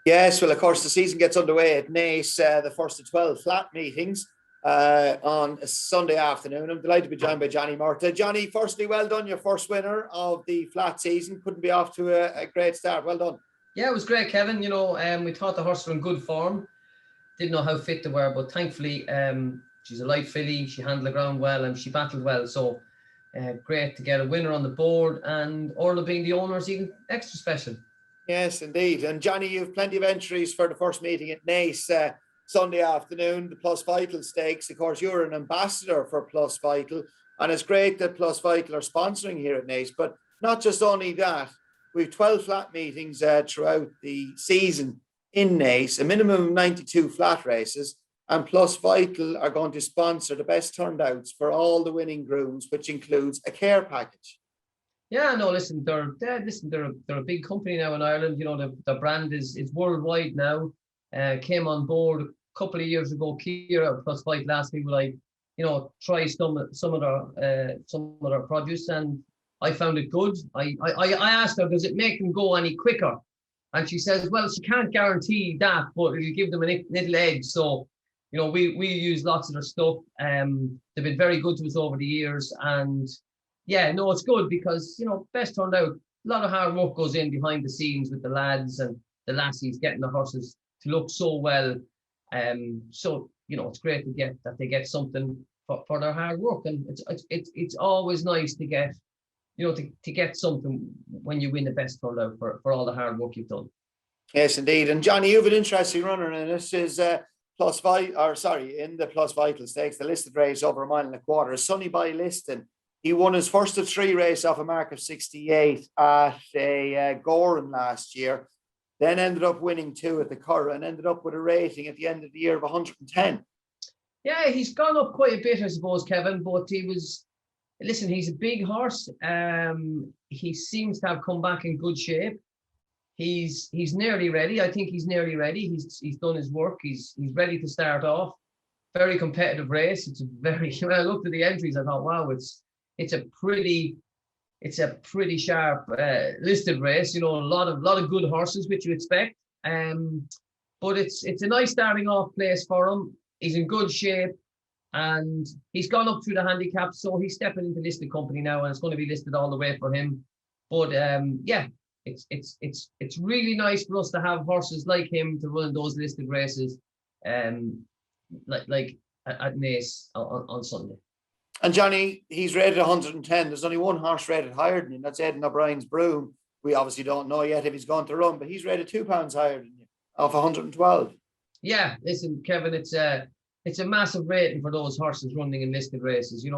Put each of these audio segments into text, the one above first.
Yes, well, of course, the season gets underway at Naas, the first of 12 flat meetings on a Sunday afternoon. I'm delighted to be joined by Johnny Murtagh. Johnny, firstly, well done. Your first winner of the flat season. Couldn't be off to a great start. Well done. Yeah, it was great, Kevin. We thought the horse were in good form. Didn't know how fit they were, but thankfully, she's a light filly. She handled the ground well and she battled well. So great to get a winner on the board, and Orla being the owner is even extra special. Yes, indeed. And Johnny, you have plenty of entries for the first meeting at Naas Sunday afternoon, the Plus Vital Stakes. Of course, you're an ambassador for Plus Vital, and it's great that Plus Vital are sponsoring here at Naas. But not just only that, we've 12 flat meetings throughout the season in Naas, a minimum of 92 flat races, and Plus Vital are going to sponsor the best turnouts for all the winning grooms, which includes a care package. Yeah, no, listen, they're a big company now in Ireland. The brand is worldwide now. Came on board a couple of years ago. Kira Plus Vital asked me, would I, try some of their produce, and I found it good. I asked her, does it make them go any quicker? And she says, well, she can't guarantee that, but it'll give them a little edge. So, we use lots of their stuff. They've been very good to us over the years, and yeah, no, it's good because, best turned out, a lot of hard work goes in behind the scenes with the lads and the lassies getting the horses to look so well. So, it's great that they get something for their hard work. And it's always nice to get, to get something when you win the best turned out for all the hard work you've done. Yes, indeed. And Johnny, you have an interesting runner, and this is in the Plus Vital Stakes, the listed race over 1.25 miles. Sonny by Liston. He won his first of 3 races off a mark of 68 at Goran last year, then ended up winning 2 at the Curragh and ended up with a rating at the end of the year of 110. Yeah, he's gone up quite a bit, I suppose, Kevin, but he's a big horse. He seems to have come back in good shape. He's nearly ready. I think he's nearly ready. He's done his work. He's ready to start off. Very competitive race. It's when I looked at the entries, I thought, wow, it's a pretty sharp listed race. A lot of good horses, which you expect. But it's a nice starting off place for him. He's in good shape, and he's gone up through the handicap, so he's stepping into listed company now, and it's going to be listed all the way for him. But it's really nice for us to have horses like him to run those listed races, like at Naas on Sunday. And Johnny, he's rated 110. There's only one horse rated higher than him. That's Aidan O'Brien's Broom. We obviously don't know yet if he's going to run, but he's rated 2 pounds higher than you, off 112. Yeah, listen, Kevin, it's a massive rating for those horses running in listed races.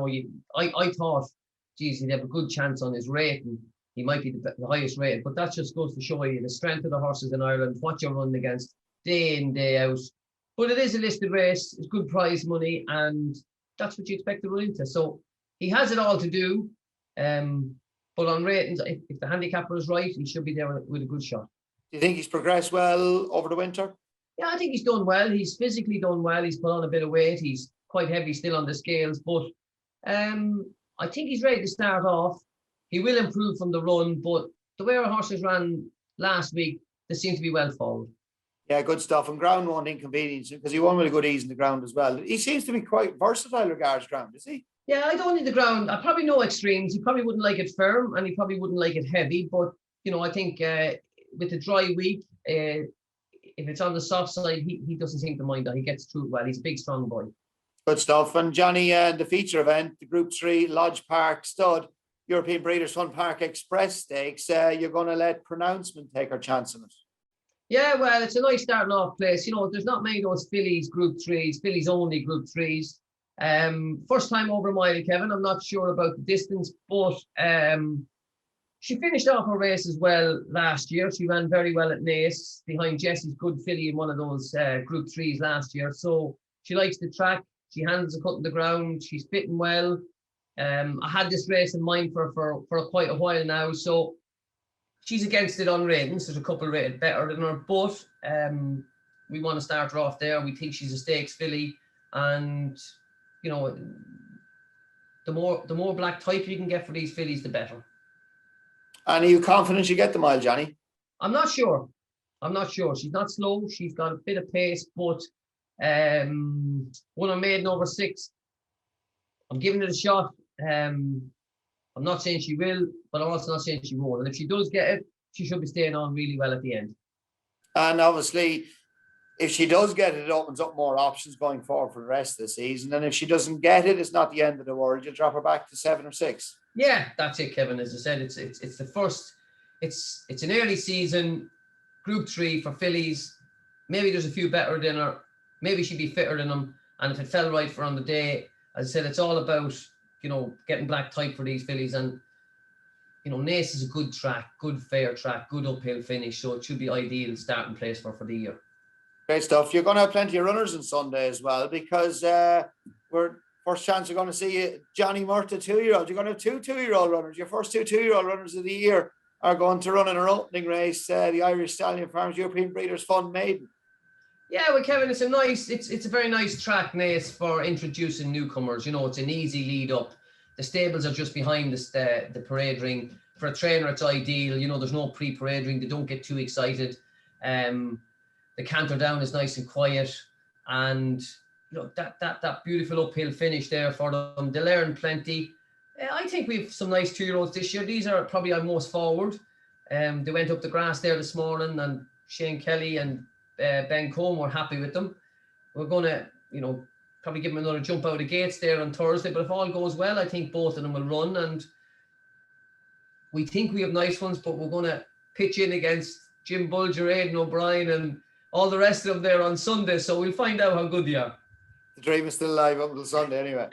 I thought, geez, he'd have a good chance on his rating. He might be the highest rated, but that just goes to show you the strength of the horses in Ireland, what you're running against day in, day out. But it is a listed race. It's good prize money, and that's what you expect to run into. So he has it all to do. But on ratings, if the handicapper is right, he should be there with a good shot. Do you think he's progressed well over the winter? Yeah, I think he's done well. He's physically done well. He's put on a bit of weight. He's quite heavy still on the scales, but I think he's ready to start off. He will improve from the run, but the way our horses ran last week, they seem to be well forward. Yeah, good stuff. And ground won't inconvenience him because he won with a good ease in the ground as well. He seems to be quite versatile regards ground, is he? Yeah, I don't need the ground. I probably know extremes. He probably wouldn't like it firm, and he probably wouldn't like it heavy. But, I think with the dry week, if it's on the soft side, he doesn't seem to mind that. He gets through it well. He's a big, strong boy. Good stuff. And Johnny, the feature event, the Group 3 Lodge Park Stud European Breeders' Fun Park Express Stakes, you're going to let Pronouncement take her chance on it. Yeah, well, it's a nice starting off place. There's not many of those fillies Group 3s, fillies only Group 3s. First time over a mile, Kevin. I'm not sure about the distance, but she finished off her race as well last year. She ran very well at Naas behind Jessie's good filly in one of those Group 3s last year. So she likes the track. She handles the cut in the ground. She's fitting well. I had this race in mind for quite a while now. So she's against it on ratings. There's a couple rated better than her, but we want to start her off there. We think she's a stakes filly, and the more black type you can get for these fillies, the better. And are you confident you get the mile, Johnny? I'm not sure. I'm not sure. She's not slow. She's got a bit of pace, but one of maiden over 6. I'm giving it a shot. I'm not saying she will, but I'm also not saying she won't. And if she does get it, she should be staying on really well at the end. And obviously, if she does get it, it opens up more options going forward for the rest of the season. And if she doesn't get it, it's not the end of the world. You'll drop her back to 7 or 6. Yeah, that's it, Kevin. As I said, it's the first. It's an early season, Group 3 for fillies. Maybe there's a few better than her. Maybe she'd be fitter than them. And if it fell right for on the day, as I said, it's all about, getting black tight for these fillies. And, Naas is a good track, good fair track, good uphill finish. So it should be ideal starting place for the year. Great stuff. You're going to have plenty of runners on Sunday as well, because we're first chance we're going to see Johnny Murtagh 2-year-old. You're going to have 2 2-year-old runners. Your first 2 2-year-old runners of the year are going to run in our opening race, the Irish Stallion Farms European Breeders' Fund Maiden. Yeah, well, Kevin, it's a very nice track, Naas, for introducing newcomers. It's an easy lead up. The stables are just behind the parade ring. For a trainer, it's ideal. There's no pre-parade ring. They don't get too excited. The canter down is nice and quiet, and that beautiful uphill finish there for them. They learn plenty. I think we have some nice 2-year-olds this year. These are probably our most forward. They went up the grass there this morning, and Shane Kelly and Ben Combe were happy with them. We're going to, probably give them another jump out of the gates there on Thursday. But if all goes well, I think both of them will run. And we think we have nice ones, but we're going to pitch in against Jim Bulger, Aidan O'Brien, and all the rest of them there on Sunday. So we'll find out how good they are. The dream is still alive up until Sunday anyway.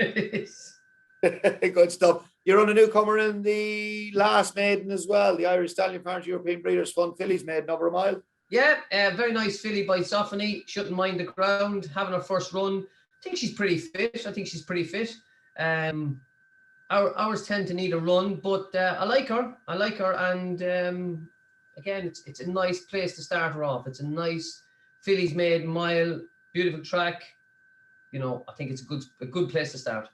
Good stuff. You're on a newcomer in the last maiden as well, the Irish Stallion Farms European Breeders' Fund Fillies Maiden over a mile. Yeah, very nice filly by Sophony. Shouldn't mind the ground, having her first run. I think she's pretty fit. Ours tend to need a run, but I like her. And again, it's a nice place to start her off. It's a nice fillies maiden mile, beautiful track. I think it's a good place to start.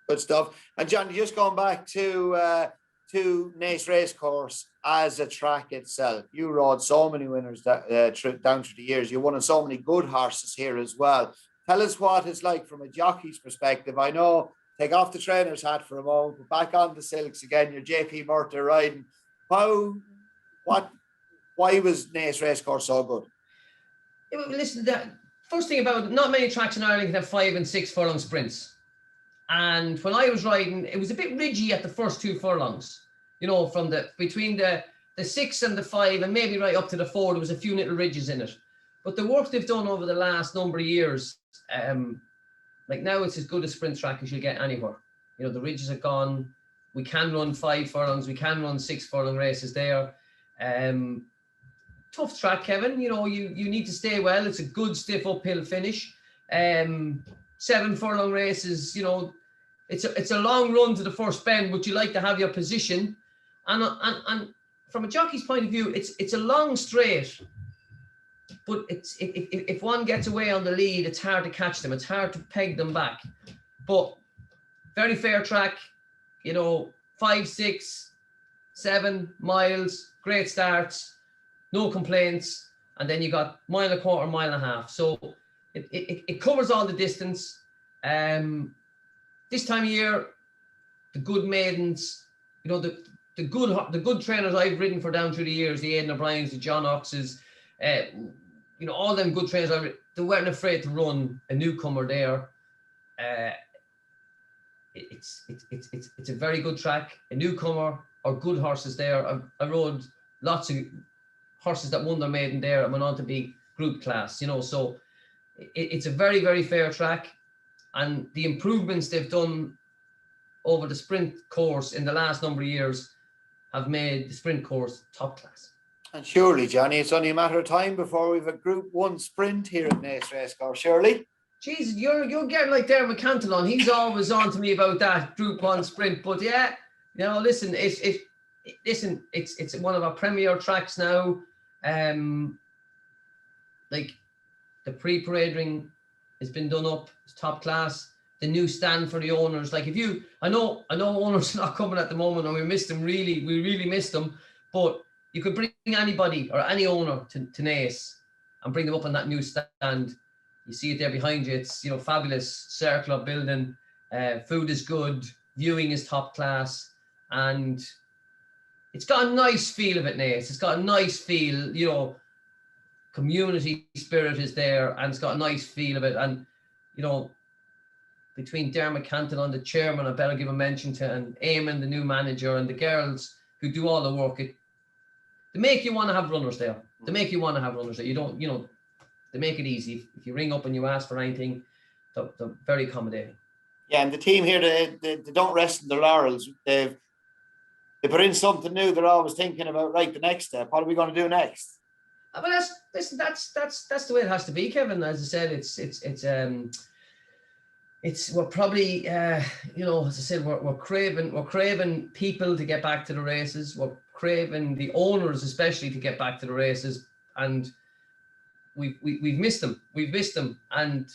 Good stuff. And Johnny, just going back to Naas Racecourse as a track itself, you rode so many winners down through the years. You won on so many good horses here as well. Tell us what it's like from a jockey's perspective. I know, take off the trainer's hat for a moment, but back on the silks again. You're JP Murtagh riding. Why was Naas Racecourse so good? Listen, the first thing about it, not many tracks in Ireland can have 5 and 6 furlong sprints. And when I was riding, it was a bit ridgy at the first 2 furlongs. From between the 6 and the 5, and maybe right up to the 4, there was a few little ridges in it. But the work they've done over the last number of years, like now it's as good a sprint track as you'll get anywhere. The ridges are gone. We can run 5 furlongs. We can run 6 furlong races there. Tough track, Kevin. You need to stay well. It's a good stiff uphill finish. 7 furlong races, it's a long run to the first bend, but you like to have your position. And from a jockey's point of view, it's a long straight, but if one gets away on the lead, it's hard to catch them. It's hard to peg them back. But very fair track, 5, 6, 7 miles, great starts, no complaints. And then you got 1.25 miles, 1.5 miles. So it covers all the distance. This time of year, the good maidens, the good trainers I've ridden for down through the years, the Aidan O'Briens, the John Oxes, all them good trainers, they weren't afraid to run a newcomer there. It's a very good track. A newcomer or good horses there. I rode lots of horses that won their maiden there and went on to be group class, so it's a very, very fair track. And the improvements they've done over the sprint course in the last number of years have made the sprint course top class. And surely, Johnny, it's only a matter of time before we've a Group 1 sprint here at Naas Racecourse, surely? Jeez, you're getting like Dermot Cantillon. He's always on to me about that Group 1 sprint. But yeah, listen, it's one of our premier tracks now. Like the pre-parade ring has been done up. It's top class. The new stand for the owners. Like I know owners are not coming at the moment, and we missed them really. We really missed them. But you could bring anybody or any owner to Naas and bring them up on that new stand. You see it there behind you. It's, fabulous circular building. Food is good. Viewing is top class. And it's got a nice feel of it, Naas. It's got a nice feel, community spirit is there, and it's got a nice feel of it. And, between Dermot Canton and the chairman, I better give a mention to, and Eamon, the new manager, and the girls who do all the work. They make you want to have runners there. You don't, they make it easy. If you ring up and you ask for anything, they're very accommodating. Yeah, and the team here, they don't rest in their laurels. They put in something new. They're always thinking about, right, the next step. What are we going to do next? But that's the way it has to be, Kevin. As I said, we're probably, as I said, we're craving people to get back to the races. We're craving the owners, especially, to get back to the races, and we've missed them. And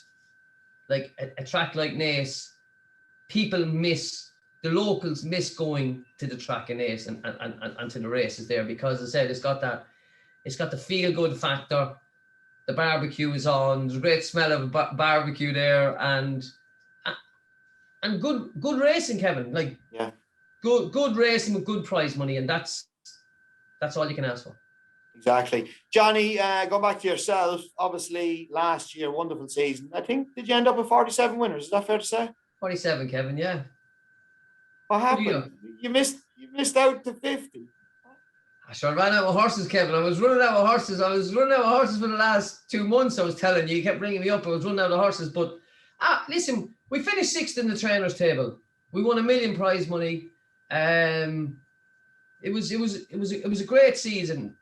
like a track like Naas, the locals miss going to the track in Naas and to the races there, because, as I said, it's got the feel good factor. The barbecue is on. There's a great smell of barbecue there, and good racing, Kevin. Like, yeah, good racing with good prize money, and that's all you can ask for. Exactly. Johnny, going back to yourself, obviously last year, wonderful season. I think, did you end up with 47 winners? Is that fair to say? 47, Kevin, yeah. What happened? You missed out to 50. I sure ran out of horses, Kevin. I was running out of horses for the last 2 months. I was telling you, you kept bringing me up. I was running out of horses, but listen, we finished 6th in the trainers' table. We won $1 million prize money. It was a great season.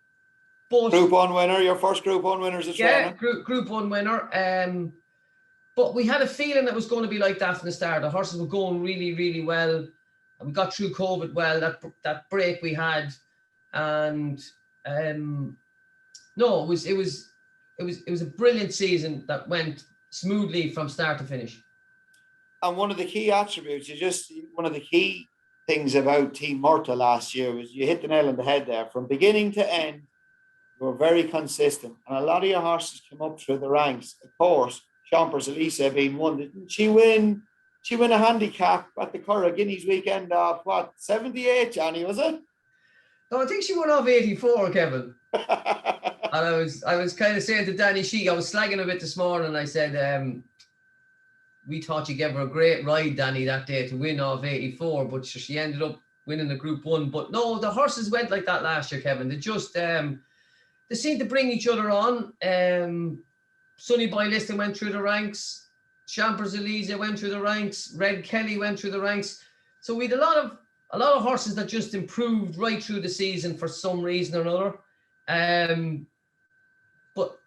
But Group 1 winner, your first Group 1 winner as a trainer. Yeah, Group 1 winner. But we had a feeling it was going to be like that from the start. The horses were going really, really well. And we got through COVID well. That break we had, and no, it was a brilliant season that went smoothly from start to finish. And one of the key attributes, one of the key things about Team Murtagh last year was you hit the nail on the head there. From beginning to end, you were very consistent. And a lot of your horses came up through the ranks. Of course, Champers Elisa being one. Didn't she win? She won a handicap at the Curragh Guineas weekend of 78, Johnny, was it? No, I think she won off 84, Kevin. And I was kind of saying to Danny Sheik, I was slagging a bit this morning, and I said, we thought you gave her a great ride, Danny, that day to win off 84, but she ended up winning the Group 1. But no, the horses went like that last year, Kevin. They just, they seemed to bring each other on. Sonny Boy Liston went through the ranks. Champers Elisa went through the ranks. Red Kelly went through the ranks. So we had a lot of horses that just improved right through the season for some reason or another. But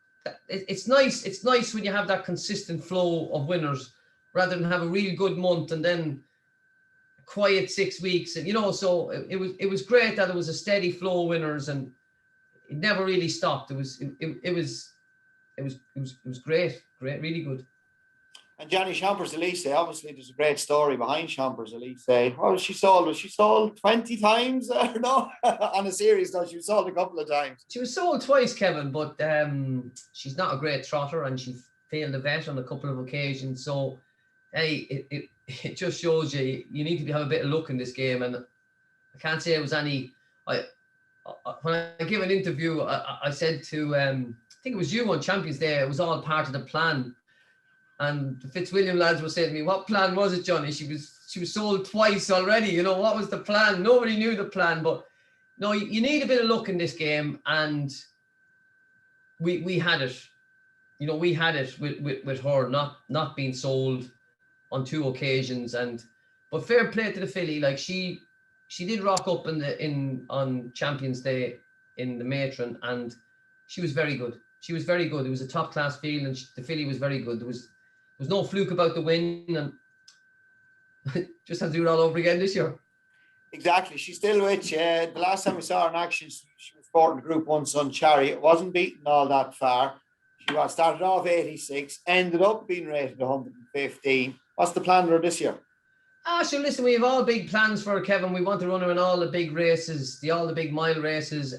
it's nice. It's nice when you have that consistent flow of winners, rather than have a really good month and then a quiet 6 weeks. And so it was great that it was a steady flow of winners, and it never really stopped. It was great, really good. And Johnny, Champers Elisa, obviously there's a great story behind Champers Elisa. What was she sold? Was she sold 20 times? No, on a series, though, she was sold a couple of times. She was sold twice, Kevin, but she's not a great trotter, and she failed the vet on a couple of occasions. So, hey, it just shows you need to have a bit of luck in this game. And I can't say it was any... when I gave an interview, I said to, I think it was you on Champions Day, it was all part of the plan. And the Fitzwilliam lads were saying to me, what plan was it, Johnny? She was sold twice already. What was the plan? Nobody knew the plan. But no, you need a bit of luck in this game. And we had it. We had it with her not being sold on 2 occasions. But fair play to the filly. Like she did rock up on Champions Day in the Matron, and she was very good. She was very good. It was a top class field, and the filly was very good. There was no fluke about the win, and just had to do it all over again this year. Exactly. She's still with you. The last time we saw her in action, she was sporting Group 1 Sun Chariot. Wasn't beaten all that far. She started off 86, ended up being rated 115. What's the plan for her this year? So listen, we have all big plans for Kevin. We want to run her in all the big races, all the big mile races.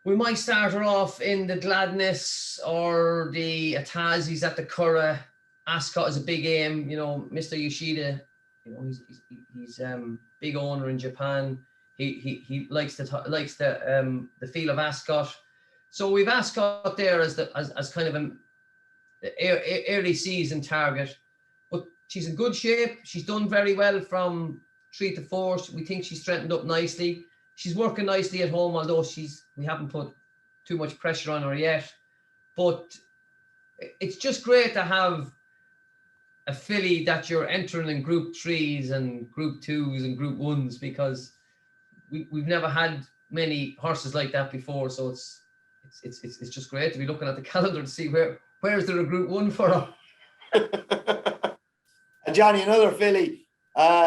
We might start her off in the Gladness or the Atazis at the Curragh. Ascot is a big aim. You know, Mr. Yoshida, you know, he's big owner in Japan. He likes the feel of Ascot. So we've Ascot there as kind of an early season target. But she's in good shape. She's done very well from 3 to 4. We think she's strengthened up nicely. She's working nicely at home, although we haven't put too much pressure on her yet. But it's just great to have a filly that you're entering in Group 3s and Group 2s and Group 1s, because we've never had many horses like that before. So it's just great to be looking at the calendar to see where's there a Group 1 for her. And Johnny, another filly.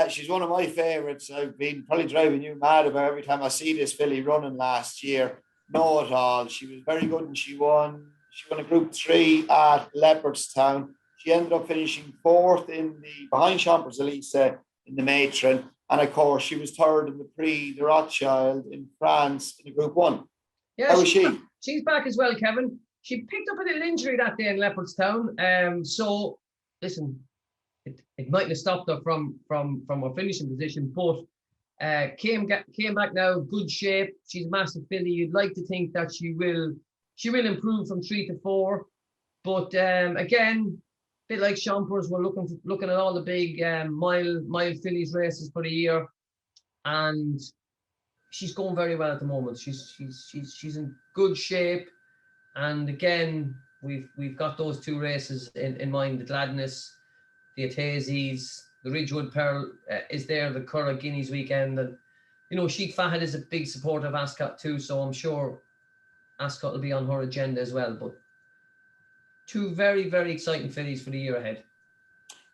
She's one of my favourites. I've been probably driving you mad about every time I see this filly running last year. Know It All. She was very good and she won. She won a Group 3 at Leopardstown. She ended up finishing 4th behind Champers Elisa in the Matron. And of course, she was 3rd in the Prix de Rothschild in France in a Group 1. Yeah, how was she? She's back as well, Kevin. She picked up a little injury that day in Leopardstown. So listen, it mightn't have stopped her from her finishing position, but came back now, good shape. She's a massive filly. You'd like to think that she will improve from 3 to 4, but again, a bit like Champers, we're looking at all the big mile fillies races for the year, and she's going very well at the moment. She's in good shape, and again, we've got those 2 races in mind: the Gladness, the Atazis, the Ridgewood Pearl is there, the Curragh Guineas weekend. And, you know, Sheikh Fahad is a big supporter of Ascot too, so I'm sure Ascot will be on her agenda as well. But 2 very, very exciting fillies for the year ahead.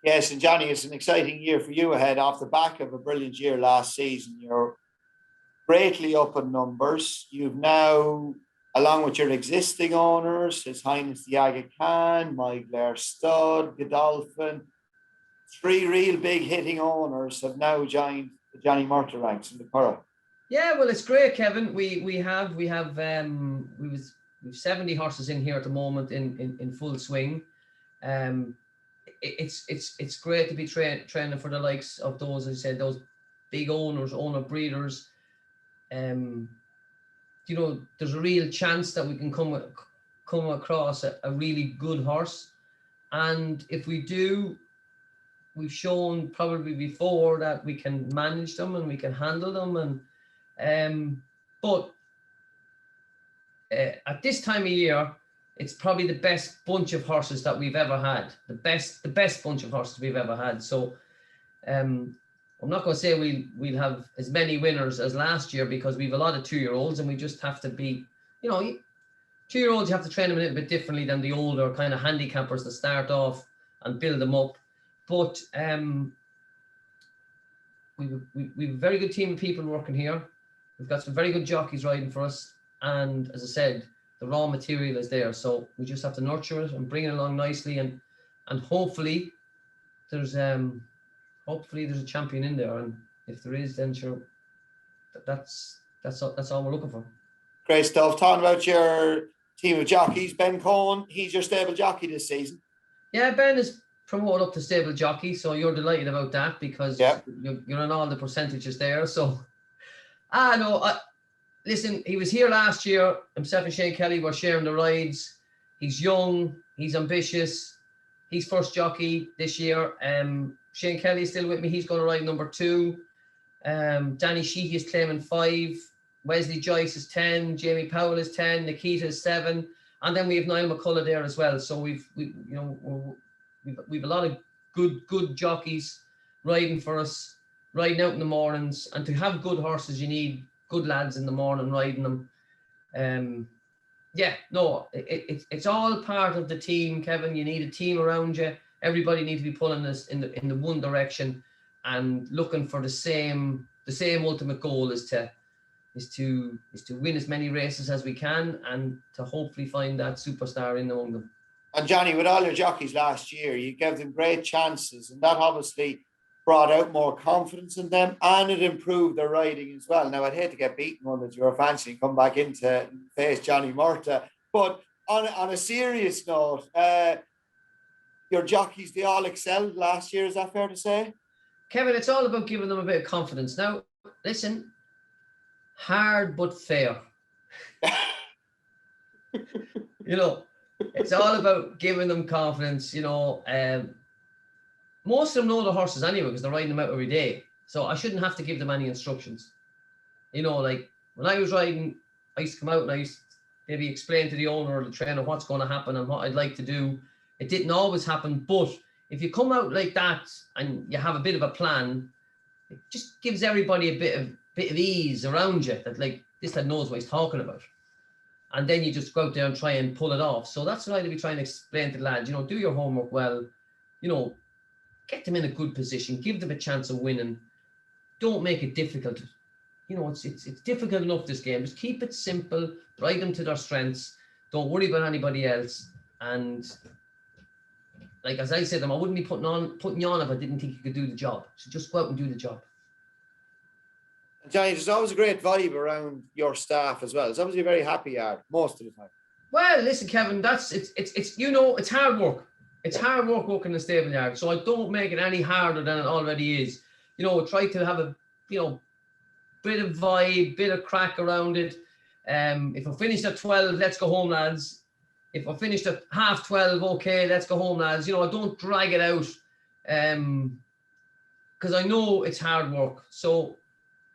Yes, and Johnny, it's an exciting year for you ahead off the back of a brilliant year last season. You're greatly up in numbers. You've now, along with your existing owners, His Highness the Aga Khan, My Blair Stud, Godolphin, 3 real big hitting owners have now joined the Johnny Murtagh ranks in the Curragh. Yeah, well, it's great, Kevin. We've 70 horses in here at the moment in full swing. It's great to be training for the likes of those, as I said, those big owner breeders. You know, there's a real chance that we can come across a really good horse, and if we do, we've shown probably before that we can manage them and we can handle them. And but at this time of year, it's probably the best bunch of horses that we've ever had. The best bunch of horses we've ever had. So I'm not going to say we'll have as many winners as last year, because we've a lot of 2-year-olds, and we just have to be, you know, 2-year-olds, you have to train them a little bit differently than the older kind of handicappers that start off and build them up. But we've a very good team of people working here. We've got some very good jockeys riding for us. And as I said, the raw material is there. So we just have to nurture it and bring it along nicely. And hopefully there's a champion in there. And if there is, then sure, that's all we're looking for. Great stuff. Talking about your team of jockeys, Ben Cohen, he's your stable jockey this season. Yeah, Ben is promoted up to stable jockey, so you're delighted about that, because you're on all the percentages there. So, listen, he was here last year. Himself and Shane Kelly were sharing the rides. He's young, he's ambitious. He's first jockey this year. Shane Kelly is still with me. He's going to ride number 2. Danny Sheehy is claiming 5. Wesley Joyce is 10. Jamie Powell is 10. Nikita is 7. And then we have Niall McCullough there as well. So we've a lot of good jockeys riding for us, riding out in the mornings. And to have good horses, you need good lads in the morning riding them. It's all part of the team, Kevin. You need a team around you. Everybody needs to be pulling us in the one direction and looking for the same ultimate goal is to win as many races as we can, and to hopefully find that superstar in among them. And Johnny, with all your jockeys last year, you gave them great chances, and that obviously brought out more confidence in them, and it improved their riding as well. Now, I'd hate to get beaten one that you were fancying come back into face Johnny Murtagh, but on a serious note, your jockeys, they all excelled last year. Is that fair to say? Kevin, it's all about giving them a bit of confidence. Now, listen, hard but fair. It's all about giving them confidence. Most of them know the horses anyway because they're riding them out every day. So I shouldn't have to give them any instructions. Like when I was riding, I used to come out and I used to maybe explain to the owner or the trainer what's going to happen and what I'd like to do. It didn't always happen, but if you come out like that and you have a bit of a plan, it just gives everybody a bit of ease around you that like this lad knows what he's talking about. And then you just go out there and try and pull it off. So that's what I'd be trying to explain to the lads, do your homework well, get them in a good position, give them a chance of winning. Don't make it difficult. It's difficult enough, this game. Just keep it simple, ride them to their strengths. Don't worry about anybody else. And like as I said to them, I wouldn't be putting you on if I didn't think you could do the job. So just go out and do the job. Johnny, there's always a great vibe around your staff as well. It's obviously a very happy yard most of the time. Well, listen, Kevin, it's hard work. It's hard work working in the stable yard. So I don't make it any harder than it already is. Try to have a bit of vibe, bit of crack around it. If we're finished at 12, let's go home, lads. If we're finished at 12:30, okay, let's go home, lads. I don't drag it out because I know it's hard work. So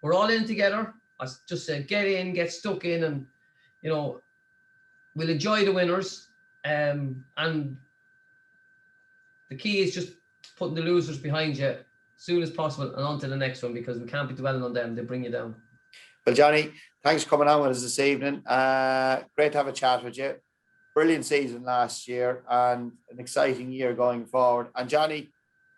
we're all in together. I just said, get in, get stuck in, and, we'll enjoy the winners. And the key is just putting the losers behind you as soon as possible and on to the next one, because we can't be dwelling on them. They bring you down. Well, Johnny, thanks for coming on with us this evening. Great to have a chat with you. Brilliant season last year and an exciting year going forward. And Johnny,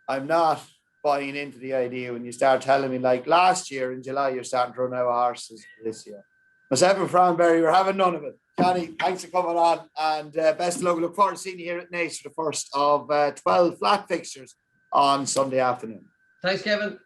I'm not buying into the idea when you start telling me like last year in July, you're starting to run out of horses this year. Myself and Franberry, we're having none of it. Johnny, thanks for coming on, and best of luck. We look forward to seeing you here at Naas for the first of 12 flat fixtures on Sunday afternoon. Thanks, Kevin.